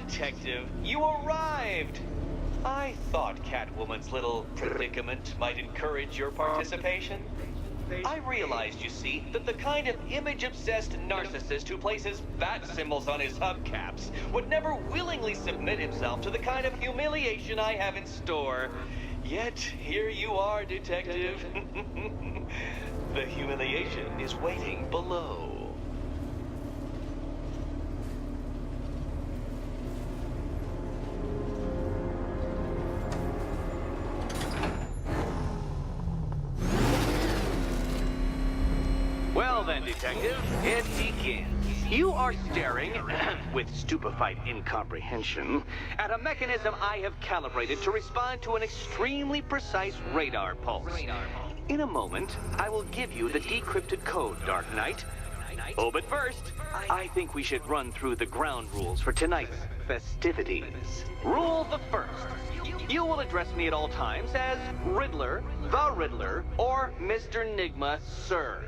Detective, you arrived! I thought Catwoman's little predicament might encourage your participation. I realized, you see, that the kind of image-obsessed narcissist who places bat symbols on his hubcaps would never willingly submit himself to the kind of humiliation I have in store. Yet, here you are, Detective. The humiliation is waiting below. Well then, Detective, it begins. You are staring, with stupefied incomprehension, at a mechanism I have calibrated to respond to an extremely precise radar pulse. In a moment, I will give you the decrypted code, Dark Knight. Oh, but first, I think we should run through the ground rules for tonight's festivities. Rule the first. You will address me at all times as Riddler, the Riddler, or Mr. Nigma, sir.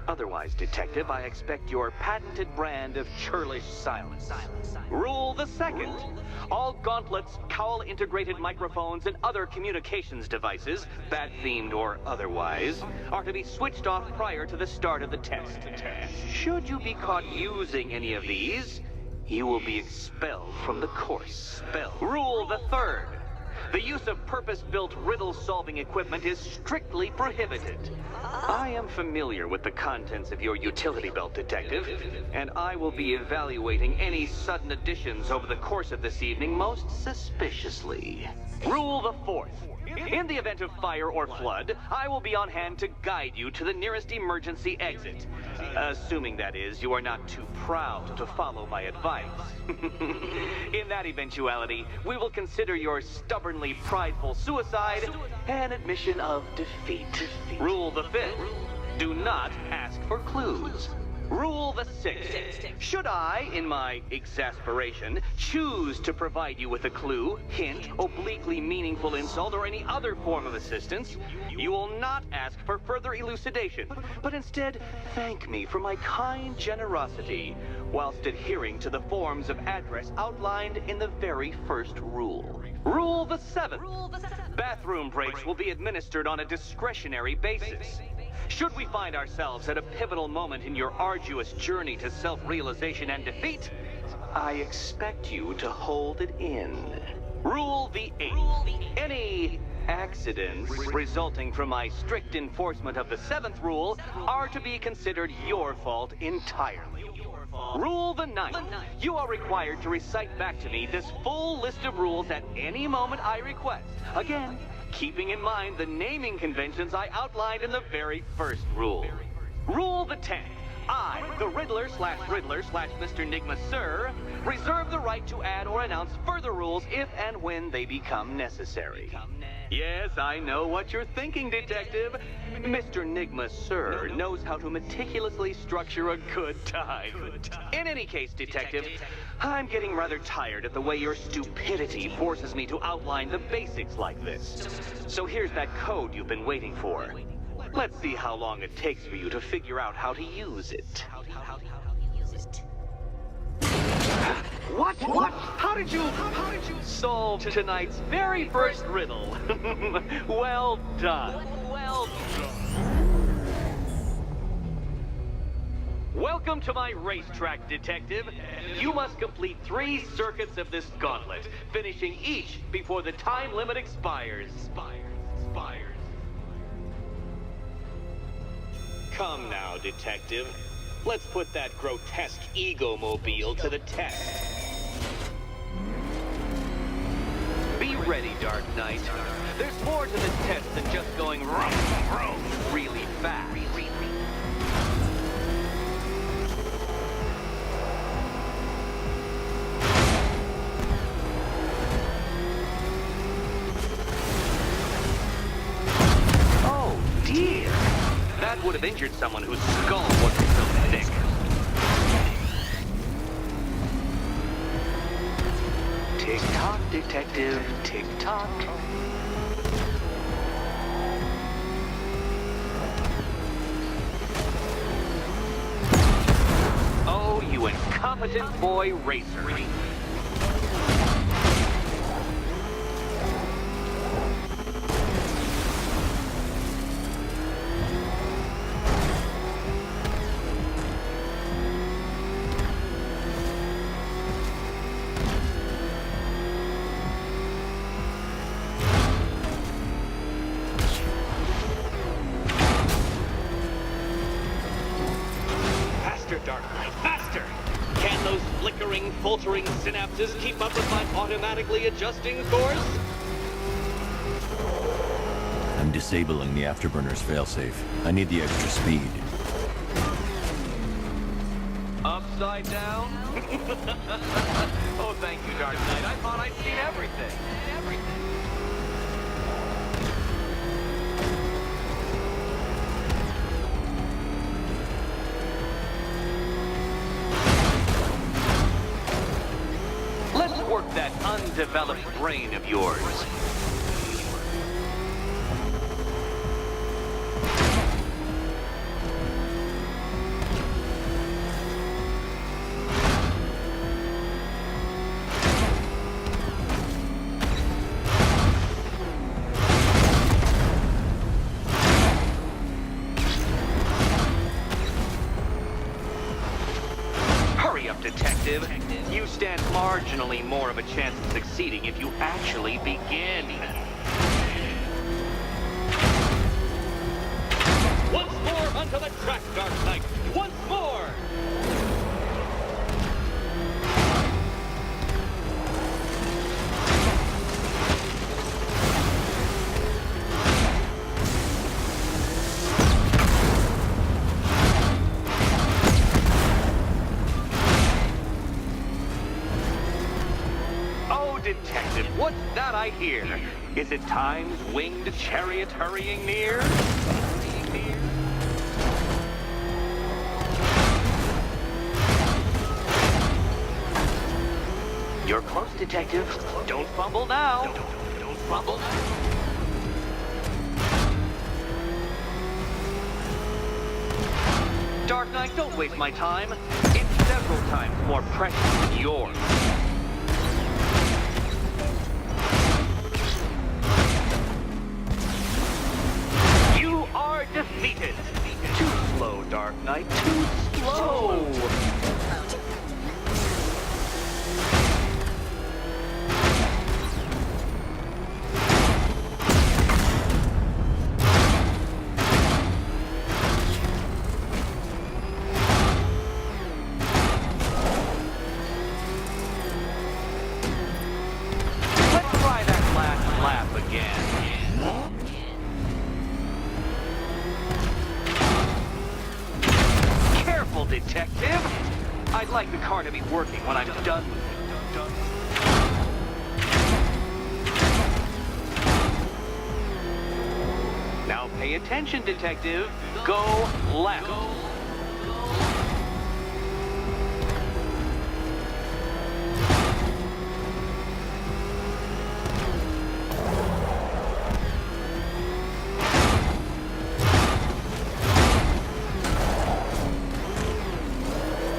Otherwise, Detective, I expect your patented brand of churlish silence. Rule the second. All gauntlets, cowl-integrated microphones, and other communications devices, bat-themed or otherwise, are to be switched off prior to the start of the test. Should you be caught using any of these, you will be expelled from the course. Rule the third. The use of purpose-built riddle-solving equipment is strictly prohibited. I am familiar with the contents of your utility belt, Detective, and I will be evaluating any sudden additions over the course of this evening most suspiciously. Rule the fourth. In the event of fire or flood, I will be on hand to guide you to the nearest emergency exit. Assuming, that is, you are not too proud to follow my advice. In that eventuality, we will consider your stubbornly prideful suicide an admission of defeat. Rule the fifth. Do not ask for clues. Rule the sixth. Should I, in my exasperation, choose to provide you with a clue, hint, obliquely meaningful insult, or any other form of assistance, you will not ask for further elucidation, but instead thank me for my kind generosity, whilst adhering to the forms of address outlined in the very first rule. Rule the seventh. Bathroom breaks will be administered on a discretionary basis. Should we find ourselves at a pivotal moment in your arduous journey to self-realization and defeat, I expect you to hold it in. Rule the eighth. Any accidents resulting from my strict enforcement of the seventh rule are to be considered your fault entirely. Rule the ninth. You are required to recite back to me this full list of rules at any moment I request. Again, keeping in mind the naming conventions I outlined in the very first rule. Rule the 10th. I, the Riddler/Mr. Nigma, sir, reserve the right to add or announce further rules if and when they become necessary. Yes, I know what you're thinking, Detective. Mr. Nigma, sir, knows how to meticulously structure a good time. In any case, Detective, I'm getting rather tired at the way your stupidity forces me to outline the basics like this. So here's that code you've been waiting for. Let's see how long it takes for you to figure out how to use it. What? How did you solve tonight's very first riddle? Well done. Welcome to my racetrack, Detective. You must complete 3 circuits of this gauntlet, finishing each before the time limit expires. Come now, Detective. Let's put that grotesque ego-mobile to the test. Be ready, Dark Knight. There's more to this test than just going really fast. Oh, dear. That would have injured someone whose skull wasn't so thick. Tick-tock, Detective, tick-tock. Oh, you incompetent boy racer. altering synapses keep up with my automatically adjusting course? I'm disabling the afterburner's failsafe. I need the extra speed. Upside down? Oh, thank you, Dark Knight. I thought I'd seen everything. Let's work that undeveloped brain of yours. Detective, you stand marginally more of a chance of succeeding if you actually begin. Once more onto the track, Dark Knight! Once more! Detective, what's that I hear? Is it time's winged chariot hurrying near? You're close, Detective. Don't fumble now. Don't fumble. Dark Knight, don't waste my time. It's several times more precious than yours. Defeated. Too slow, Dark Knight. Too slow. Let's try that last lap again. Detective, I'd like the car to be working when I'm done with it. Now pay attention, Detective. Go left.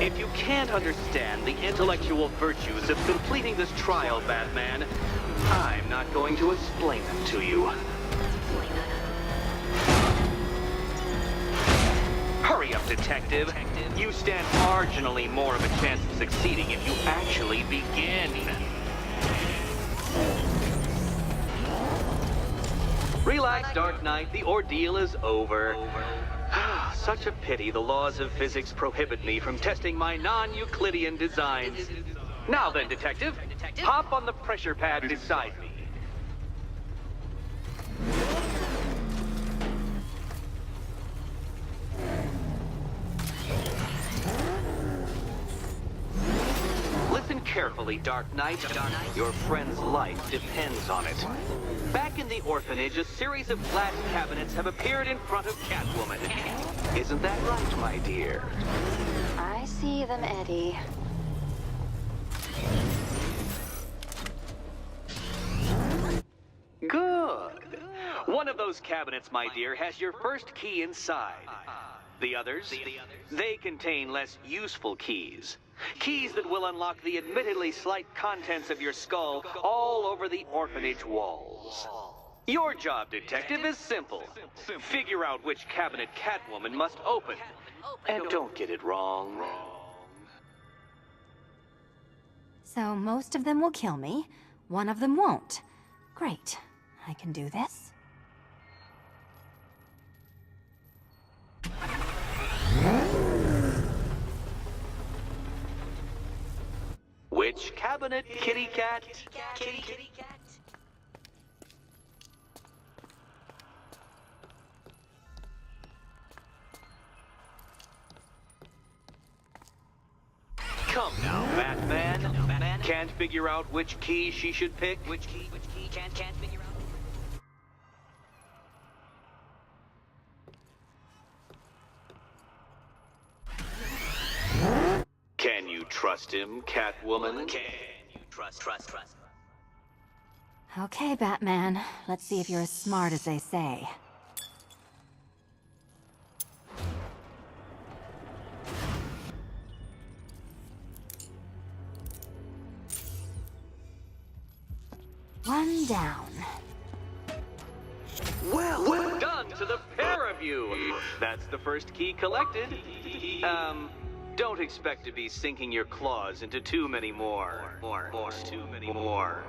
If you can't understand the intellectual virtues of completing this trial, Batman, I'm not going to explain them to you. Hurry up, Detective. You stand marginally more of a chance of succeeding if you actually begin. Relax, Dark Knight. The ordeal is over. Such a pity the laws of physics prohibit me from testing my non-Euclidean designs. Now then, Detective, hop on the pressure pad beside me. Listen carefully, Dark Knight. Your friend's life depends on it. Back in the orphanage, a series of glass cabinets have appeared in front of Catwoman. Isn't that right, my dear? I see them, Eddie. Good. One of those cabinets, my dear, has your first key inside. The others, they contain less useful keys. Keys that will unlock the admittedly slight contents of your skull all over the orphanage walls. Your job, Detective, is simple. Figure out which cabinet Catwoman must open. And don't get it wrong. So most of them will kill me, one of them won't. Great. I can do this. Which cabinet, kitty cat? Kitty cat. Come now, Batman. Can't figure out which key she should pick? Which key? Can't figure out. Can you trust him, Catwoman? Can you trust? Okay, Batman. Let's see if you're as smart as they say. One down. Well done to the pair of you. That's the first key collected. Don't expect to be sinking your claws into too many more. Too many more.